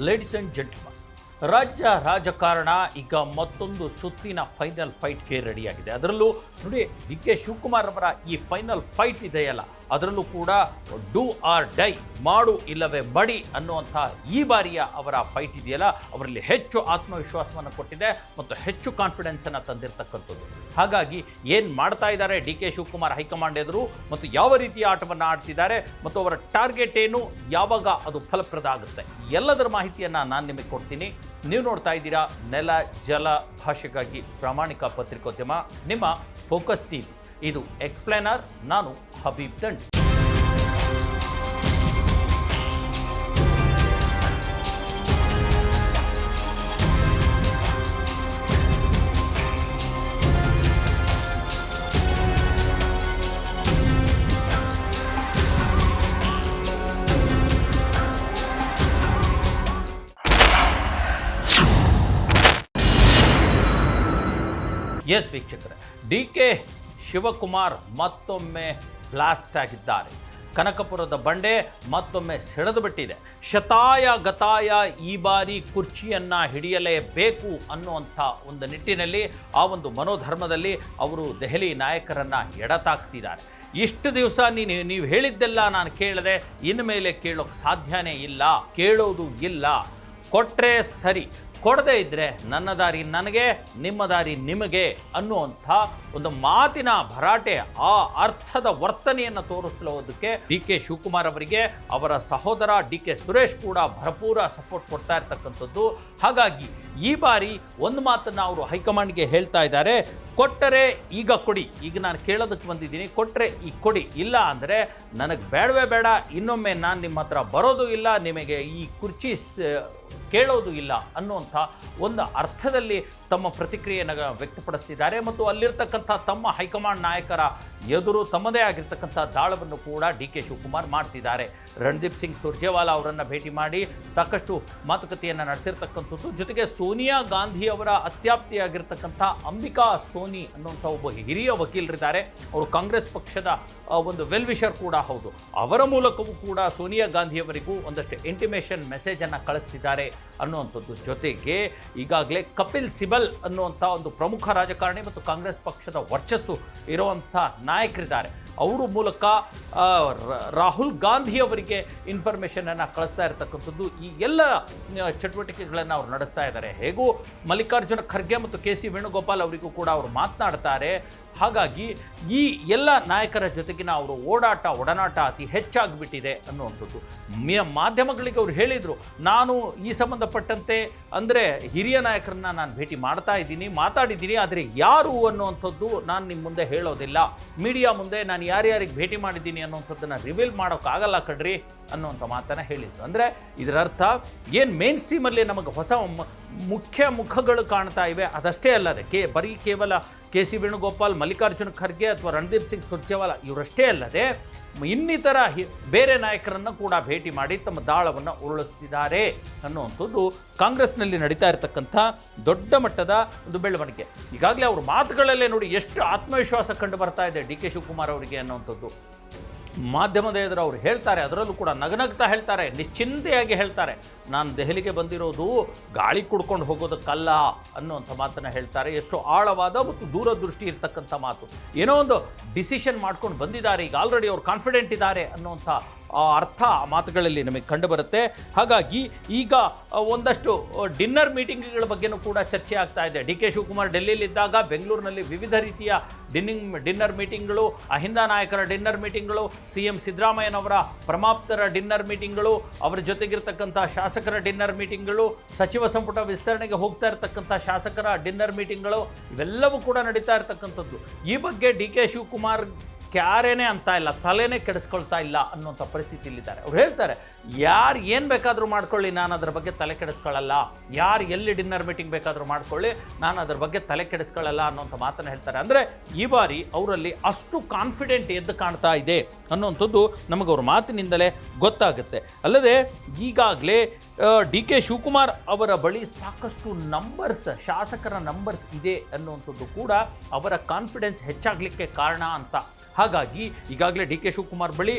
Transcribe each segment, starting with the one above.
Ladies and gentleman, ರಾಜ್ಯ ರಾಜಕಾರಣ ಈಗ ಮತ್ತೊಂದು ಸುತ್ತಿನ ಫೈನಲ್ ಫೈಟ್ಗೆ ರೆಡಿಯಾಗಿದೆ. ಅದರಲ್ಲೂ ನೋಡಿ, ಡಿ ಕೆ ಶಿವಕುಮಾರ್ ಅವರ ಈ ಫೈನಲ್ ಫೈಟ್ ಇದೆಯಲ್ಲ, ಅದರಲ್ಲೂ ಕೂಡ ಡೂ ಆರ್ ಡೈ, ಮಾಡು ಇಲ್ಲವೇ ಮಡಿ ಅನ್ನುವಂಥ ಈ ಬಾರಿಯ ಅವರ ಫೈಟ್ ಇದೆಯಲ್ಲ, ಅವರಲ್ಲಿ ಹೆಚ್ಚು ಆತ್ಮವಿಶ್ವಾಸವನ್ನು ಕೊಟ್ಟಿದೆ ಮತ್ತು ಹೆಚ್ಚು ಕಾನ್ಫಿಡೆನ್ಸನ್ನು ತಂದಿರತಕ್ಕಂಥದ್ದು. ಹಾಗಾಗಿ ಏನು ಮಾಡ್ತಾ ಇದ್ದಾರೆ ಡಿ ಕೆ ಶಿವಕುಮಾರ್ ಹೈಕಮಾಂಡ್ ಎದುರು ಮತ್ತು ಯಾವ ರೀತಿಯ ಆಟವನ್ನು ಆಡ್ತಿದ್ದಾರೆ ಮತ್ತು ಅವರ ಟಾರ್ಗೆಟ್ ಏನು, ಯಾವಾಗ ಅದು ಫಲಪ್ರದ ಆಗುತ್ತೆ, ಎಲ್ಲದರ ಮಾಹಿತಿಯನ್ನು ನಾನು ನಿಮಗೆ ಕೊಡ್ತೀನಿ. ನೀವು ನೋಡ್ತಾ ಇದ್ದೀರಾ ನೆಲ ಜಲ ಭಾಷೆಗಾಗಿ ಪ್ರಾಮಾಣಿಕ ಪತ್ರಿಕೋದ್ಯಮ, ನಿಮ್ಮ ಫೋಕಸ್ ಟಿವಿ. ಇದು ಎಕ್ಸ್ಪ್ಲೇನರ್, ನಾನು ಹಬೀಬ್ ದಂಡ್. ಎಸ್ ವೀಕ್ಷಕರೇ, ಡಿ ಕೆ ಶಿವಕುಮಾರ್ ಮತ್ತೊಮ್ಮೆ ಬ್ಲಾಸ್ಟ್ ಆಗಿದ್ದಾರೆ. ಕನಕಪುರದ ಬಂಡೆ ಮತ್ತೊಮ್ಮೆ ಸೆಳೆದು ಬಿಟ್ಟಿದೆ. ಶತಾಯ ಗತಾಯ ಈ ಬಾರಿ ಕುರ್ಚಿಯನ್ನು ಹಿಡಿಯಲೇಬೇಕು ಅನ್ನುವಂಥ ಒಂದು ನಿಟ್ಟಿನಲ್ಲಿ, ಆ ಒಂದು ಮನೋಧರ್ಮದಲ್ಲಿ ಅವರು ದೆಹಲಿ ನಾಯಕರನ್ನು ಎಡತಾಕ್ತಿದ್ದಾರೆ. ಇಷ್ಟು ದಿವಸ ನೀವು ಹೇಳಿದ್ದೆಲ್ಲ ನಾನು ಕೇಳದೆ, ಇನ್ಮೇಲೆ ಕೇಳೋಕ್ಕೆ ಸಾಧ್ಯನೇ ಇಲ್ಲ, ಕೇಳೋದು ಇಲ್ಲ, ಕೊಟ್ಟರೆ ಸರಿ, ಕೊಡದೇ ಇದ್ದರೆ ನನ್ನ ದಾರಿ ನನಗೆ, ನಿಮ್ಮ ದಾರಿ ನಿಮಗೆ ಅನ್ನುವಂಥ ಒಂದು ಮಾತಿನ ಭರಾಟೆ, ಆ ಅರ್ಥದ ವರ್ತನೆಯನ್ನು ತೋರಿಸಲೋದಕ್ಕೆ ಡಿ ಕೆ ಶಿವಕುಮಾರ್ ಅವರಿಗೆ ಅವರ ಸಹೋದರ ಡಿ ಕೆ ಸುರೇಶ್ ಕೂಡ ಭರಪೂರ ಸಪೋರ್ಟ್ ಕೊಡ್ತಾ ಇರ್ತಕ್ಕಂಥದ್ದು. ಹಾಗಾಗಿ ಈ ಬಾರಿ ಒಂದು ಮಾತನ್ನು ಅವರು ಹೈಕಮಾಂಡ್ಗೆ ಹೇಳ್ತಾ ಇದ್ದಾರೆ, ಕೊಟ್ಟರೆ ಈಗ ಕೊಡಿ, ಈಗ ನಾನು ಕೇಳೋದಕ್ಕೆ ಬಂದಿದ್ದೀನಿ, ಕೊಟ್ಟರೆ ಈಗ ಕೊಡಿ, ಇಲ್ಲ ಅಂದರೆ ನನಗೆ ಬೇಡವೇ ಬೇಡ, ಇನ್ನೊಮ್ಮೆ ನಾನು ನಿಮ್ಮ ಹತ್ರ ಬರೋದು ಇಲ್ಲ, ನಿಮಗೆ ಈ ಕುರ್ಚಿ ಕೇಳೋದು ಇಲ್ಲ ಅನ್ನುವಂಥ ಒಂದು ಅರ್ಥದಲ್ಲಿ ತಮ್ಮ ಪ್ರತಿಕ್ರಿಯೆಯನ್ನು ವ್ಯಕ್ತಪಡಿಸ್ತಿದ್ದಾರೆ. ಮತ್ತು ಅಲ್ಲಿರ್ತಕ್ಕಂಥ ತಮ್ಮ ಹೈಕಮಾಂಡ್ ನಾಯಕರ ಎದುರು ತಮ್ಮದೇ ಆಗಿರ್ತಕ್ಕಂಥ ದಾಳವನ್ನು ಕೂಡ ಡಿ ಕೆ ಶಿವಕುಮಾರ್ ಮಾಡ್ತಿದ್ದಾರೆ. ರಣದೀಪ್ ಸಿಂಗ್ ಸುರ್ಜೇವಾಲಾ ಅವರನ್ನು ಭೇಟಿ ಮಾಡಿ ಸಾಕಷ್ಟು ಮಾತುಕತೆಯನ್ನು ನಡೆಸಿರ್ತಕ್ಕಂಥದ್ದು. ಜೊತೆಗೆ ಸೋನಿಯಾ ಗಾಂಧಿ ಅವರ ಅತ್ಯಾಪ್ತಿಯಾಗಿರ್ತಕ್ಕಂಥ ಅಂಬಿಕಾ ಸೋನಿ ಅನ್ನುವಂಥ ಒಬ್ಬ ಹಿರಿಯ ವಕೀಲರಿದ್ದಾರೆ. ಅವರು ಕಾಂಗ್ರೆಸ್ ಪಕ್ಷದ ಒಂದು ವೆಲ್ ವಿಷರ್ ಕೂಡ ಹೌದು. ಅವರ ಮೂಲಕವೂ ಕೂಡ ಸೋನಿಯಾ ಗಾಂಧಿಯವರಿಗೂ ಒಂದಷ್ಟು ಇಂಟಿಮೇಷನ್ ಮೆಸೇಜನ್ನು ಕಳಿಸ್ತಿದ್ದಾರೆ ಅನ್ನುವಂಥದ್ದು. ಜೊತೆಗೆ ಈಗಾಗಲೇ ಕಪಿಲ್ ಸಿಬಲ್ ಅನ್ನುವಂಥ ಒಂದು ಪ್ರಮುಖ ರಾಜಕಾರಣಿ ಮತ್ತು ಕಾಂಗ್ರೆಸ್ ಪಕ್ಷದ ವರ್ಚಸ್ಸು ಇರುವಂಥ ನಾಯಕರಿದ್ದಾರೆ. ಅವರ ಮೂಲಕ ರಾಹುಲ್ ಗಾಂಧಿ ಅವರಿಗೆ ಇನ್ಫಾರ್ಮೇಷನನ್ನು ಕಳಿಸ್ತಾ ಇರತಕ್ಕಂಥದ್ದು. ಈ ಎಲ್ಲ ಚಟುವಟಿಕೆಗಳನ್ನು ಅವರು ನಡೆಸ್ತಾ ಇದ್ದಾರೆ. ಹೇಗೂ ಮಲ್ಲಿಕಾರ್ಜುನ ಖರ್ಗೆ ಮತ್ತು ಕೆ ಸಿ ವೇಣುಗೋಪಾಲ್ ಅವರಿಗೂ ಕೂಡ ಅವರು ಮಾತನಾಡ್ತಾರೆ. ಹಾಗಾಗಿ ಈ ಎಲ್ಲ ನಾಯಕರ ಜೊತೆಗಿನ ಅವರು ಒಡನಾಟ ಅತಿ ಹೆಚ್ಚಾಗಿಬಿಟ್ಟಿದೆ ಅನ್ನುವಂಥದ್ದು. ಮಾಧ್ಯಮಗಳಿಗೆ ಅವರು ಹೇಳಿದರು, ನಾನು ಈ ಸಂಬಂಧಪಟ್ಟಂತೆ ಅಂದರೆ ಹಿರಿಯ ನಾಯಕರನ್ನ ನಾನು ಭೇಟಿ ಮಾತಾಡಿದ್ದೀನಿ, ಆದರೆ ಯಾರು ಅನ್ನುವಂಥದ್ದು ನಾನು ನಿಮ್ಮ ಮುಂದೆ ಹೇಳೋದಿಲ್ಲ, ಮೀಡಿಯಾ ಮುಂದೆ ನಾನು ಯಾರ್ಯಾರಿಗೆ ಭೇಟಿ ಮಾಡಿದ್ದೀನಿ ಅನ್ನುವಂಥದ್ದನ್ನು ರಿವೀಲ್ ಮಾಡೋಕ್ಕಾಗಲ್ಲ ಕಡ್ರಿ ಅನ್ನುವಂಥ ಮಾತನ್ನು ಹೇಳಿದ್ರು. ಅಂದರೆ ಇದರ ಅರ್ಥ ಏನು ಮೇನ್ ಸ್ಟ್ರೀಮಲ್ಲಿ ನಮಗೆ ಹೊಸ ಮುಖ್ಯ ಮುಖಗಳು ಕಾಣ್ತಾ ಇವೆ, ಅದಷ್ಟೇ ಅಲ್ಲದೆ ಕೇವಲ ಕೆ ಸಿ ವೇಣುಗೋಪಾಲ್, ಮಲ್ಲಿಕಾರ್ಜುನ ಖರ್ಗೆ ಅಥವಾ ರಣದೀಪ್ ಸಿಂಗ್ ಸುರ್ಜೇವಾಲಾ ಇವರಷ್ಟೇ ಅಲ್ಲದೆ ಇನ್ನಿತರ ಬೇರೆ ನಾಯಕರನ್ನು ಕೂಡ ಭೇಟಿ ಮಾಡಿ ತಮ್ಮ ದಾಳವನ್ನು ಉರುಳಿಸ್ತಿದ್ದಾರೆ ಅನ್ನುವಂಥದ್ದು ಕಾಂಗ್ರೆಸ್ನಲ್ಲಿ ನಡೀತಾ ಇರತಕ್ಕಂಥ ದೊಡ್ಡ ಮಟ್ಟದ ಒಂದು ಬೆಳವಣಿಗೆ. ಈಗಾಗಲೇ ಅವ್ರ ಮಾತುಗಳಲ್ಲೇ ನೋಡಿ ಎಷ್ಟು ಆತ್ಮವಿಶ್ವಾಸ ಕಂಡು ಬರ್ತಾ ಇದೆ ಡಿ ಕೆ ಶಿವಕುಮಾರ್ ಅವರಿಗೆ ಅನ್ನುವಂಥದ್ದು. ಮಾಧ್ಯಮದ ಎದುರು ಅವರು ಹೇಳ್ತಾರೆ, ಅದರಲ್ಲೂ ಕೂಡ ನಗನಗ್ತಾ ಹೇಳ್ತಾರೆ, ನಿಶ್ಚಿಂತೆಯಾಗಿ ಹೇಳ್ತಾರೆ, ನಾನು ದೆಹಲಿಗೆ ಬಂದಿರೋದು ಗಾಳಿ ಕುಡ್ಕೊಂಡು ಹೋಗೋದಕ್ಕಲ್ಲ ಅನ್ನುವಂಥ ಮಾತನ್ನು ಹೇಳ್ತಾರೆ. ಎಷ್ಟು ಆಳವಾದ ಮತ್ತು ದೂರದೃಷ್ಟಿ ಇರ್ತಕ್ಕಂಥ ಮಾತು. ಏನೋ ಒಂದು ಡಿಸಿಷನ್ ಮಾಡ್ಕೊಂಡು ಬಂದಿದ್ದಾರೆ, ಈಗ ಆಲ್ರೆಡಿ ಅವ್ರು ಕಾನ್ಫಿಡೆಂಟ್ ಇದ್ದಾರೆ ಅನ್ನುವಂಥ ಅರ್ಥ ಆ ಮಾತುಗಳಲ್ಲಿ ನಮಗೆ ಕಂಡುಬರುತ್ತೆ. ಹಾಗಾಗಿ ಈಗ ಒಂದಷ್ಟು ಡಿನ್ನರ್ ಮೀಟಿಂಗ್ಗಳ ಬಗ್ಗೆನೂ ಕೂಡ ಚರ್ಚೆ ಆಗ್ತಾ ಇದೆ. ಡಿ ಕೆ ಶಿವಕುಮಾರ್ ಡೆಲ್ಲಿಯಲ್ಲಿದ್ದಾಗ ಬೆಂಗಳೂರಿನಲ್ಲಿ ವಿವಿಧ ರೀತಿಯ ಡಿನ್ನರ್ ಮೀಟಿಂಗ್ಗಳು, ಅಹಿಂದ ನಾಯಕರ ಡಿನ್ನರ್ ಮೀಟಿಂಗ್ಗಳು, ಸಿ ಎಂ ಸಿದ್ದರಾಮಯ್ಯನವರ ಪ್ರಮಾಪ್ತರ ಡಿನ್ನರ್ ಮೀಟಿಂಗ್ಗಳು, ಅವರ ಜೊತೆಗಿರ್ತಕ್ಕಂಥ ಶಾಸಕರ ಡಿನ್ನರ್ ಮೀಟಿಂಗ್ಗಳು, ಸಚಿವ ಸಂಪುಟ ವಿಸ್ತರಣೆಗೆ ಹೋಗ್ತಾ ಇರತಕ್ಕಂಥ ಶಾಸಕರ ಡಿನ್ನರ್ ಮೀಟಿಂಗ್ಗಳು, ಇವೆಲ್ಲವೂ ಕೂಡ ನಡೀತಾ ಇರತಕ್ಕಂಥದ್ದು. ಈ ಬಗ್ಗೆ ಡಿ ಕೆ ಶಿವಕುಮಾರ್ ಕ್ಯಾರೇನೇ ಅಂತ ಇಲ್ಲ, ತಲೆನೇ ಕೆಡಿಸ್ಕೊಳ್ತಾ ಇಲ್ಲ ಅನ್ನೋಂಥ ಪರಿಸ್ಥಿತಿಯಲ್ಲಿದ್ದಾರೆ. ಅವ್ರು ಹೇಳ್ತಾರೆ, ಯಾರು ಏನು ಬೇಕಾದರೂ ಮಾಡ್ಕೊಳ್ಳಿ, ನಾನು ಅದರ ಬಗ್ಗೆ ತಲೆ ಕೆಡಿಸ್ಕೊಳ್ಳಲ್ಲ, ಯಾರು ಎಲ್ಲಿ ಡಿನ್ನರ್ ಮೀಟಿಂಗ್ ಬೇಕಾದರೂ ಮಾಡ್ಕೊಳ್ಳಿ, ನಾನು ಅದರ ಬಗ್ಗೆ ತಲೆ ಕೆಡಿಸ್ಕೊಳ್ಳಲ್ಲ ಅನ್ನೋಂಥ ಮಾತನ್ನು ಹೇಳ್ತಾರೆ. ಅಂದರೆ ಈ ಬಾರಿ ಅವರಲ್ಲಿ ಅಷ್ಟು ಕಾನ್ಫಿಡೆಂಟ್ ಎದ್ದು ಕಾಣ್ತಾ ಇದೆ ಅನ್ನೋಂಥದ್ದು ನಮಗೆ ಅವ್ರ ಮಾತಿನಿಂದಲೇ ಗೊತ್ತಾಗುತ್ತೆ. ಅಲ್ಲದೆ ಈಗಾಗಲೇ ಡಿ ಕೆ ಶಿವಕುಮಾರ್ ಅವರ ಬಳಿ ಸಾಕಷ್ಟು ಶಾಸಕರ ನಂಬರ್ಸ್ ಇದೆ ಅನ್ನುವಂಥದ್ದು ಕೂಡ ಅವರ ಕಾನ್ಫಿಡೆನ್ಸ್ ಹೆಚ್ಚಾಗಲಿಕ್ಕೆ ಕಾರಣ ಅಂತ ಹಾಗಾಗಿ ಈಗಾಗಲೇ ಡಿ ಕೆ ಶಿವಕುಮಾರ್ ಬಳಿ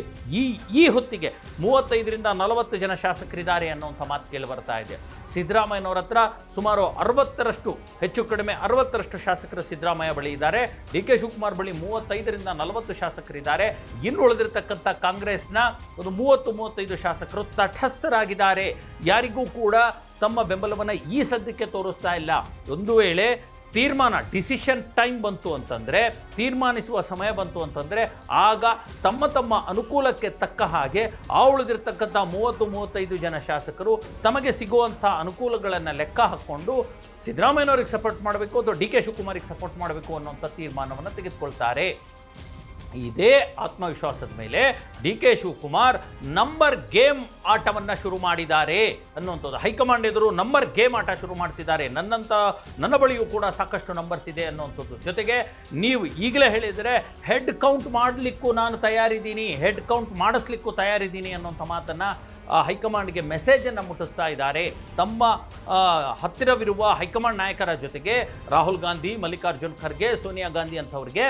ಈ ಹೊತ್ತಿಗೆ 35ರಿಂದ 40 ಜನ ಶಾಸಕರಿದ್ದಾರೆ ಅನ್ನುವಂಥ ಮಾತು ಕೇಳಿ ಬರ್ತಾ ಇದೆ. ಸಿದ್ದರಾಮಯ್ಯನವರ ಹತ್ರ ಸುಮಾರು 60ರಷ್ಟು, ಹೆಚ್ಚು ಕಡಿಮೆ 60ರಷ್ಟು ಶಾಸಕರು ಸಿದ್ದರಾಮಯ್ಯ ಬಳಿ ಇದ್ದಾರೆ. ಡಿ ಕೆ ಶಿವಕುಮಾರ್ ಬಳಿ 35ರಿಂದ 40 ಶಾಸಕರಿದ್ದಾರೆ. ಇನ್ನು ಉಳಿದಿರ್ತಕ್ಕಂಥ ಕಾಂಗ್ರೆಸ್ನ ಒಂದು 30-35 ಶಾಸಕರು ತಟಸ್ಥರಾಗಿದ್ದಾರೆ. ಯಾರಿಗೂ ಕೂಡ ತಮ್ಮ ಬೆಂಬಲವನ್ನು ಈ ಸದ್ಯಕ್ಕೆ ತೋರಿಸ್ತಾ ಇಲ್ಲ. ಒಂದು ವೇಳೆ ಡಿಸಿಷನ್ ಟೈಮ್ ಬಂತು ಅಂತಂದರೆ, ತೀರ್ಮಾನಿಸುವ ಸಮಯ ಬಂತು ಅಂತಂದರೆ, ಆಗ ತಮ್ಮ ಅನುಕೂಲಕ್ಕೆ ತಕ್ಕ ಹಾಗೆ ಆ ಉಳಿದಿರ್ತಕ್ಕಂಥ 30-35 ಜನ ಶಾಸಕರು ತಮಗೆ ಸಿಗುವಂಥ ಅನುಕೂಲಗಳನ್ನು ಲೆಕ್ಕ ಹಾಕ್ಕೊಂಡು ಸಿದ್ದರಾಮಯ್ಯನವ್ರಿಗೆ ಸಪೋರ್ಟ್ ಮಾಡಬೇಕು ಅಥವಾ ಡಿ ಕೆ ಶಿವಕುಮಾರಿಗೆ ಸಪೋರ್ಟ್ ಮಾಡಬೇಕು ಅನ್ನೋಂಥ ತೀರ್ಮಾನವನ್ನು ತೆಗೆದುಕೊಳ್ತಾರೆ. ಇದೇ ಆತ್ಮವಿಶ್ವಾಸದ ಮೇಲೆ D K Shivakumar number game ಆಟವನ್ನು ಶುರು ಮಾಡಿದ್ದಾರೆ ಅನ್ನುವಂಥದ್ದು. ಹೈಕಮಾಂಡ್ ಎದುರು ನಂಬರ್ ಗೇಮ್ ಆಟ ಶುರು ಮಾಡ್ತಿದ್ದಾರೆ. ನನ್ನ ಬಳಿಯೂ ಕೂಡ ಸಾಕಷ್ಟು ನಂಬರ್ಸ್ ಇದೆ ಅನ್ನುವಂಥದ್ದು. ಜೊತೆಗೆ ನೀವು ಈಗಲೇ ಹೇಳಿದರೆ ಹೆಡ್ ಕೌಂಟ್ ಮಾಡಲಿಕ್ಕೂ ನಾನು ತಯಾರಿದ್ದೀನಿ, ಹೆಡ್ ಕೌಂಟ್ ಮಾಡಿಸ್ಲಿಕ್ಕೂ ತಯಾರಿದ್ದೀನಿ ಅನ್ನುವಂಥ ಮಾತನ್ನು ಹೈಕಮಾಂಡ್ಗೆ ಮೆಸೇಜನ್ನು ಮುಟ್ಟಿಸ್ತಾ ಇದ್ದಾರೆ. ತಮ್ಮ ಹತ್ತಿರವಿರುವ ಹೈಕಮಾಂಡ್ ನಾಯಕರ ಜೊತೆಗೆ ರಾಹುಲ್ ಗಾಂಧಿ, ಮಲ್ಲಿಕಾರ್ಜುನ್ ಖರ್ಗೆ, ಸೋನಿಯಾ ಗಾಂಧಿ ಅಂಥವ್ರಿಗೆ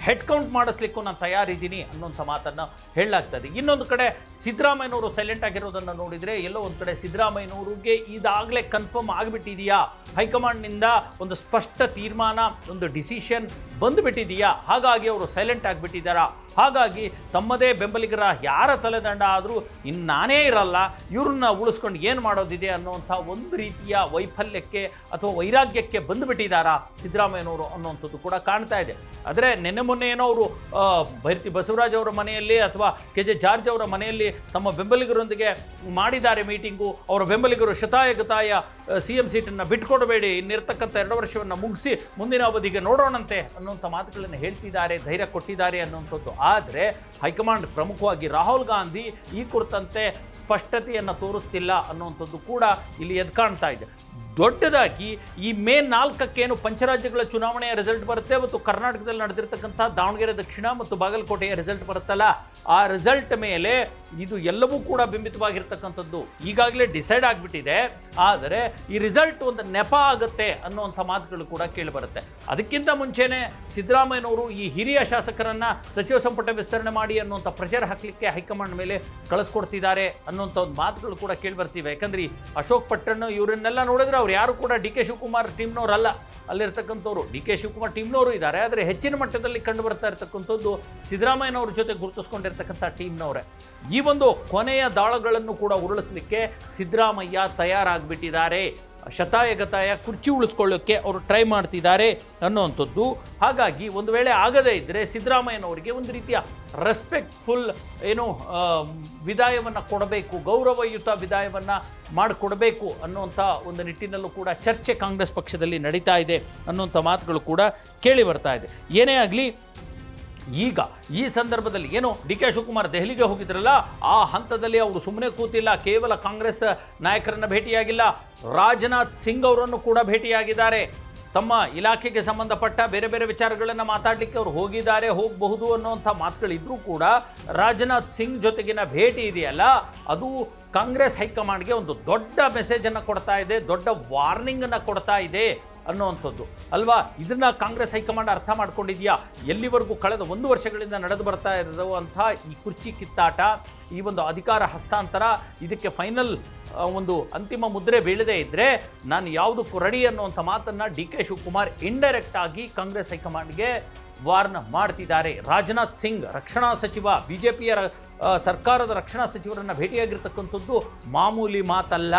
ಹೆಡ್ ಕೌಂಟ್ ಮಾಡಿಸ್ಲಿಕ್ಕೂ ನಾನು ತಯಾರಿದ್ದೀನಿ ಅನ್ನೋಂಥ ಮಾತನ್ನು ಹೇಳಲಾಗ್ತದೆ. ಇನ್ನೊಂದು ಕಡೆ ಸಿದ್ದರಾಮಯ್ಯನವರು ಸೈಲೆಂಟ್ ಆಗಿರೋದನ್ನು ನೋಡಿದರೆ ಎಲ್ಲೋ ಒಂದು ಕಡೆ ಸಿದ್ದರಾಮಯ್ಯನವ್ರಿಗೆ ಇದಾಗಲೇ ಕನ್ಫರ್ಮ್ ಆಗಿಬಿಟ್ಟಿದೆಯಾ, ಹೈಕಮಾಂಡ್ನಿಂದ ಒಂದು ಸ್ಪಷ್ಟ ತೀರ್ಮಾನ, ಒಂದು ಡಿಸಿಷನ್ ಬಂದುಬಿಟ್ಟಿದೆಯಾ, ಹಾಗಾಗಿ ಅವರು ಸೈಲೆಂಟ್ ಆಗಿಬಿಟ್ಟಿದ್ದಾರಾ, ಹಾಗಾಗಿ ತಮ್ಮದೇ ಬೆಂಬಲಿಗರ ಯಾರ ತಲೆದಂಡ ಆದರೂ ಇನ್ನು ನಾನೇ ಇರಲ್ಲ, ಇವ್ರನ್ನ ಉಳಿಸ್ಕೊಂಡು ಏನು ಮಾಡೋದಿದೆ ಅನ್ನೋಂಥ ಒಂದು ರೀತಿಯ ವೈಫಲ್ಯಕ್ಕೆ ಅಥವಾ ವೈರಾಗ್ಯಕ್ಕೆ ಬಂದುಬಿಟ್ಟಿದ್ದಾರಾ ಸಿದ್ದರಾಮಯ್ಯನವರು ಅನ್ನೋಂಥದ್ದು ಕೂಡ ಕಾಣ್ತಾ ಇದೆ. ಆದರೆ ಮೊನ್ನೆ ಏನೋ ಅವರು ಭೈರತಿ ಬಸವರಾಜ್ ಅವರ ಮನೆಯಲ್ಲಿ ಅಥವಾ ಕೆ.ಜೆ. ಜಾರ್ಜ್ ಅವರ ಮನೆಯಲ್ಲಿ ತಮ್ಮ ಬೆಂಬಲಿಗರೊಂದಿಗೆ ಮಾಡಿದ್ದಾರೆ ಮೀಟಿಂಗು. ಅವರ ಬೆಂಬಲಿಗರು ಶತಾಯಗತಾಯ CM ಸೀಟನ್ನು ಬಿಟ್ಕೊಡಬೇಡಿ, ಇನ್ನಿರ್ತಕ್ಕಂಥ 2 ವರ್ಷವನ್ನು ಮುಗಿಸಿ ಮುಂದಿನ ಅವಧಿಗೆ ನೋಡೋಣಂತೆ ಅನ್ನುವಂಥ ಮಾತುಗಳನ್ನು ಹೇಳ್ತಿದ್ದಾರೆ, ಧೈರ್ಯ ಕೊಟ್ಟಿದ್ದಾರೆ ಅನ್ನುವಂಥದ್ದು. ಆದರೆ ಹೈಕಮಾಂಡ್ ಪ್ರಮುಖವಾಗಿ ರಾಹುಲ್ ಗಾಂಧಿ ಈ ಕುರಿತಂತೆ ಸ್ಪಷ್ಟತೆಯನ್ನು ತೋರಿಸ್ತಿಲ್ಲ ಅನ್ನುವಂಥದ್ದು ಕೂಡ ಇಲ್ಲಿ ಎದ್ದು ಕಾಣ್ತಾ ಇದೆ. ದೊಡ್ಡದಾಗಿ ಈ ಮೇ 4ಕ್ಕೇನು ಪಂಚರಾಜ್ಯಗಳ ಚುನಾವಣೆಯ ರಿಸಲ್ಟ್ ಬರುತ್ತೆ ಮತ್ತು ಕರ್ನಾಟಕದಲ್ಲಿ ನಡೆದಿರ್ತಕ್ಕಂಥ ದಾವಣಗೆರೆ ದಕ್ಷಿಣ ಮತ್ತು ಬಾಗಲಕೋಟೆಯ ರಿಸಲ್ಟ್ ಬರುತ್ತಲ್ಲ, ಆ ರಿಸಲ್ಟ್ ಮೇಲೆ ಇದು ಎಲ್ಲವೂ ಕೂಡ ಬಿಂಬಿತವಾಗಿರ್ತಕ್ಕಂಥದ್ದು ಈಗಾಗಲೇ ಡಿಸೈಡ್ ಆಗಿಬಿಟ್ಟಿದೆ. ಆದರೆ ಈ ರಿಸಲ್ಟ್ ಒಂದು ನೆಪ ಆಗುತ್ತೆ ಅನ್ನುವಂಥ ಮಾತುಗಳು ಕೂಡ ಕೇಳಿಬರುತ್ತೆ. ಅದಕ್ಕಿಂತ ಮುಂಚೆನೇ ಸಿದ್ದರಾಮಯ್ಯನವರು ಈ ಹಿರಿಯ ಶಾಸಕರನ್ನು ಸಚಿವ ಸಂಪುಟ ವಿಸ್ತರಣೆ ಮಾಡಿ ಅನ್ನುವಂಥ ಪ್ರೆಷರ್ ಹಾಕಲಿಕ್ಕೆ ಹೈಕಮಾಂಡ್ ಮೇಲೆ ಕಳಿಸ್ಕೊಡ್ತಿದ್ದಾರೆ ಅನ್ನುವಂಥ ಒಂದು ಮಾತುಗಳು ಕೂಡ ಕೇಳಿಬರ್ತಿವೆ. ಯಾಕಂದ್ರೆ ಈ ಅಶೋಕ್ ಪಟ್ಟಣ ಇವರನ್ನೆಲ್ಲ ನೋಡಿದ್ರೆ ಅವ್ರು ಯಾರು ಕೂಡ ಡಿ ಕೆ ಶಿವಕುಮಾರ್ ಟೀಮ್ನವರಲ್ಲ. ಅಲ್ಲಿರ್ತಕ್ಕಂಥವ್ರು ಡಿ ಕೆ ಶಿವಕುಮಾರ್ ಟೀಮ್ನವರು ಇದ್ದಾರೆ, ಆದರೆ ಹೆಚ್ಚಿನ ಮಟ್ಟದಲ್ಲಿ ಕಂಡು ಬರ್ತಾ ಇರ್ತಕ್ಕಂಥದ್ದು ಸಿದ್ದರಾಮಯ್ಯನವ್ರ ಜೊತೆ ಗುರುತಿಸ್ಕೊಂಡಿರ್ತಕ್ಕಂಥ ಟೀಮ್ನವರೇ. ಈ ಒಂದು ಕೊನೆಯ ದಾಳಗಳನ್ನು ಕೂಡ ಉರುಳಿಸಲಿಕ್ಕೆ ಸಿದ್ದರಾಮಯ್ಯ ತಯಾರಾಗಿಬಿಟ್ಟಿದ್ದಾರೆ. ಶತಾಯಗತಾಯ ಕುರ್ಚಿ ಉಳಿಸ್ಕೊಳ್ಳೋಕ್ಕೆ ಅವರು ಟ್ರೈ ಮಾಡ್ತಿದ್ದಾರೆ ಅನ್ನುವಂಥದ್ದು. ಹಾಗಾಗಿ ಒಂದು ವೇಳೆ ಆಗದೇ ಇದ್ದರೆ ಸಿದ್ದರಾಮಯ್ಯನವರಿಗೆ ಒಂದು ರೀತಿಯ ರೆಸ್ಪೆಕ್ಟ್ಫುಲ್ ವಿದಾಯವನ್ನು ಕೊಡಬೇಕು, ಗೌರವಯುತ ವಿದಾಯವನ್ನು ಮಾಡಿಕೊಡಬೇಕು ಅನ್ನುವಂಥ ಒಂದು ನಿಟ್ಟಿನಲ್ಲೂ ಕೂಡ ಚರ್ಚೆ ಕಾಂಗ್ರೆಸ್ ಪಕ್ಷದಲ್ಲಿ ನಡೀತಾ ಇದೆ ಅನ್ನುವಂಥ ಮಾತುಗಳು ಕೂಡ ಕೇಳಿ ಬರ್ತಾ ಇದೆ. ಏನೇ ಆಗಲಿ, ಈಗ ಈ ಸಂದರ್ಭದಲ್ಲಿ ಏನು ಡಿ ಕೆ ಶಿವಕುಮಾರ್ ದೆಹಲಿಗೆ ಹೋಗಿದ್ರಲ್ಲ, ಆ ಹಂತದಲ್ಲಿ ಅವರು ಸುಮ್ಮನೆ ಕೂತಿಲ್ಲ. ಕೇವಲ ಕಾಂಗ್ರೆಸ್ ನಾಯಕರನ್ನು ಭೇಟಿಯಾಗಿಲ್ಲ, ರಾಜನಾಥ್ ಸಿಂಗ್ ಅವರನ್ನು ಕೂಡ ಭೇಟಿಯಾಗಿದ್ದಾರೆ. ತಮ್ಮ ಇಲಾಖೆಗೆ ಸಂಬಂಧಪಟ್ಟ ಬೇರೆ ಬೇರೆ ವಿಚಾರಗಳನ್ನು ಮಾತಾಡಲಿಕ್ಕೆ ಅವರು ಹೋಗಬಹುದು ಅನ್ನುವಂಥ ಮಾತುಗಳಿದ್ರೂ ಕೂಡ ರಾಜನಾಥ್ ಸಿಂಗ್ ಜೊತೆಗಿನ ಭೇಟಿ ಇದೆಯಲ್ಲ, ಅದು ಕಾಂಗ್ರೆಸ್ ಹೈಕಮಾಂಡ್ಗೆ ಒಂದು ದೊಡ್ಡ ಮೆಸೇಜನ್ನು ಕೊಡ್ತಾ ಇದೆ, ದೊಡ್ಡ ವಾರ್ನಿಂಗನ್ನು ಕೊಡ್ತಾ ಇದೆ ಅನ್ನುವಂಥದ್ದು ಅಲ್ವಾ. ಇದನ್ನು ಕಾಂಗ್ರೆಸ್ ಹೈಕಮಾಂಡ್ ಅರ್ಥ ಮಾಡ್ಕೊಂಡಿದೆಯಾ? ಎಲ್ಲಿವರೆಗೂ ಕಳೆದ 1 ವರ್ಷಗಳಿಂದ ನಡೆದು ಬರ್ತಾ ಇರುವಂಥ ಈ ಕುರ್ಚಿ ಕಿತ್ತಾಟ, ಈ ಒಂದು ಅಧಿಕಾರ ಹಸ್ತಾಂತರ, ಇದಕ್ಕೆ ಫೈನಲ್ ಒಂದು ಅಂತಿಮ ಮುದ್ರೆ ಬೀಳದೇ ಇದ್ದರೆ ನಾನು ಯಾವುದಕ್ಕೂ ರೆಡಿ ಅನ್ನುವಂಥ ಮಾತನ್ನು ಡಿ ಕೆ ಶಿವಕುಮಾರ್ ಇಂಡೈರೆಕ್ಟ್ ಆಗಿ ಕಾಂಗ್ರೆಸ್ ಹೈಕಮಾಂಡ್ಗೆ ವಾರ್ನ್ ಮಾಡ್ತಿದ್ದಾರೆ. ರಾಜನಾಥ್ ಸಿಂಗ್ ರಕ್ಷಣಾ ಸಚಿವ, ಬಿಜೆಪಿಯ ಸರ್ಕಾರದ ರಕ್ಷಣಾ ಸಚಿವರನ್ನು ಭೇಟಿಯಾಗಿರ್ತಕ್ಕಂಥದ್ದು ಮಾಮೂಲಿ ಮಾತಲ್ಲ.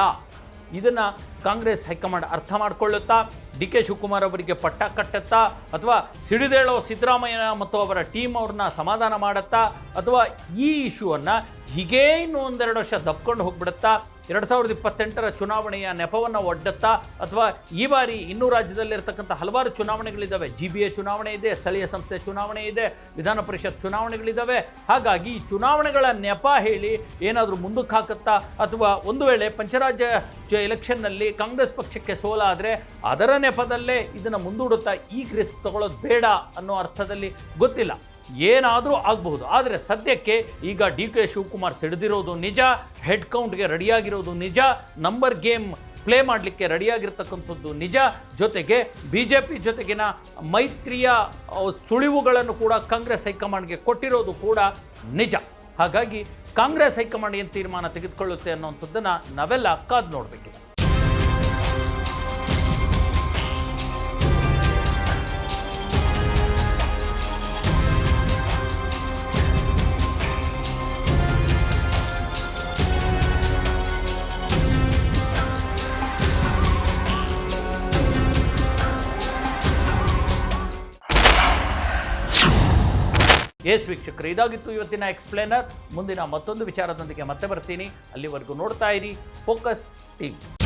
ಇದನ್ನು ಕಾಂಗ್ರೆಸ್ ಹೈಕಮಾಂಡ್ ಅರ್ಥ ಮಾಡಿಕೊಳ್ಳುತ್ತಾ ಡಿ ಕೆ ಶಿವಕುಮಾರ್ ಅವರಿಗೆ ಪಟ್ಟ ಕಟ್ಟುತ್ತಾ, ಅಥವಾ ಸಿಡಿದೇಳೋ ಸಿದ್ದರಾಮಯ್ಯ ಮತ್ತು ಅವರ ಟೀಮ್ ಅವ್ರನ್ನ ಸಮಾಧಾನ ಮಾಡುತ್ತಾ, ಅಥವಾ ಈ ಇಶ್ಯೂವನ್ನು ಹೀಗೇ ಇನ್ನೂ 1-2 ವರ್ಷ ದಬ್ಕೊಂಡು ಹೋಗ್ಬಿಡುತ್ತಾ, 2028ರ ಚುನಾವಣೆಯ ನೆಪವನ್ನು ಒಡ್ಡುತ್ತಾ, ಅಥವಾ ಈ ಬಾರಿ ಇನ್ನೂ ರಾಜ್ಯದಲ್ಲಿರ್ತಕ್ಕಂಥ ಹಲವಾರು ಚುನಾವಣೆಗಳಿದ್ದಾವೆ. GBA ಚುನಾವಣೆ ಇದೆ, ಸ್ಥಳೀಯ ಸಂಸ್ಥೆ ಚುನಾವಣೆ ಇದೆ, ವಿಧಾನ ಪರಿಷತ್ ಚುನಾವಣೆಗಳಿದ್ದಾವೆ. ಹಾಗಾಗಿ ಚುನಾವಣೆಗಳ ನೆಪ ಹೇಳಿ ಏನಾದರೂ ಮುಂದಕ್ಕೆ ಹಾಕುತ್ತಾ, ಅಥವಾ ಒಂದು ವೇಳೆ ಪಂಚರಾಜ್ಯ ಎಲೆಕ್ಷನ್ನಲ್ಲಿ ಕಾಂಗ್ರೆಸ್ ಪಕ್ಷಕ್ಕೆ ಸೋಲಾದರೆ ಅದರ ನೆಪದಲ್ಲೇ ಇದನ್ನು ಮುಂದೂಡುತ್ತಾ ಈಗ ರಿಸ್ಕ್ ತಗೊಳ್ಳೋದು ಬೇಡ ಅನ್ನೋ ಅರ್ಥದಲ್ಲಿ ಗೊತ್ತಿಲ್ಲ, ಏನಾದರೂ ಆಗಬಹುದು. ಆದರೆ ಸದ್ಯಕ್ಕೆ ಈಗ ಡಿ ಕೆ ಶಿವಕುಮಾರ್ ಸಿಡಿದಿರೋದು ನಿಜ, ಹೆಡ್ ಕೌಂಟ್ಗೆ ರೆಡಿಯಾಗಿರೋದು ನಿಜ, ನಂಬರ್ ಗೇಮ್ ಪ್ಲೇ ಮಾಡಲಿಕ್ಕೆ ರೆಡಿಯಾಗಿರ್ತಕ್ಕಂಥದ್ದು ನಿಜ. ಜೊತೆಗೆ BJP ಜೊತೆಗಿನ ಮೈತ್ರಿಯ ಸುಳಿವುಗಳನ್ನು ಕೂಡ ಕಾಂಗ್ರೆಸ್ ಹೈಕಮಾಂಡ್ಗೆ ಕೊಟ್ಟಿರೋದು ಕೂಡ ನಿಜ. ಹಾಗಾಗಿ ಕಾಂಗ್ರೆಸ್ ಹೈಕಮಾಂಡ್ ಏನು ತೀರ್ಮಾನ ತೆಗೆದುಕೊಳ್ಳುತ್ತೆ ಅನ್ನೋಂಥದ್ದನ್ನು ನಾವೆಲ್ಲ ಕಾದು ನೋಡಬೇಕಿದೆ. ವೀಕ್ಷಕರು, ಇದಾಗಿತ್ತು ಇವತ್ತಿನ ಎಕ್ಸ್ಪ್ಲೇನರ್. ಮುಂದಿನ ಮತ್ತೊಂದು ವಿಚಾರದೊಂದಿಗೆ ಮತ್ತೆ ಬರ್ತೀನಿ. ಅಲ್ಲಿವರೆಗೂ ನೋಡ್ತಾ ಇರಿ ಫೋಕಸ್ ಟಿವಿ.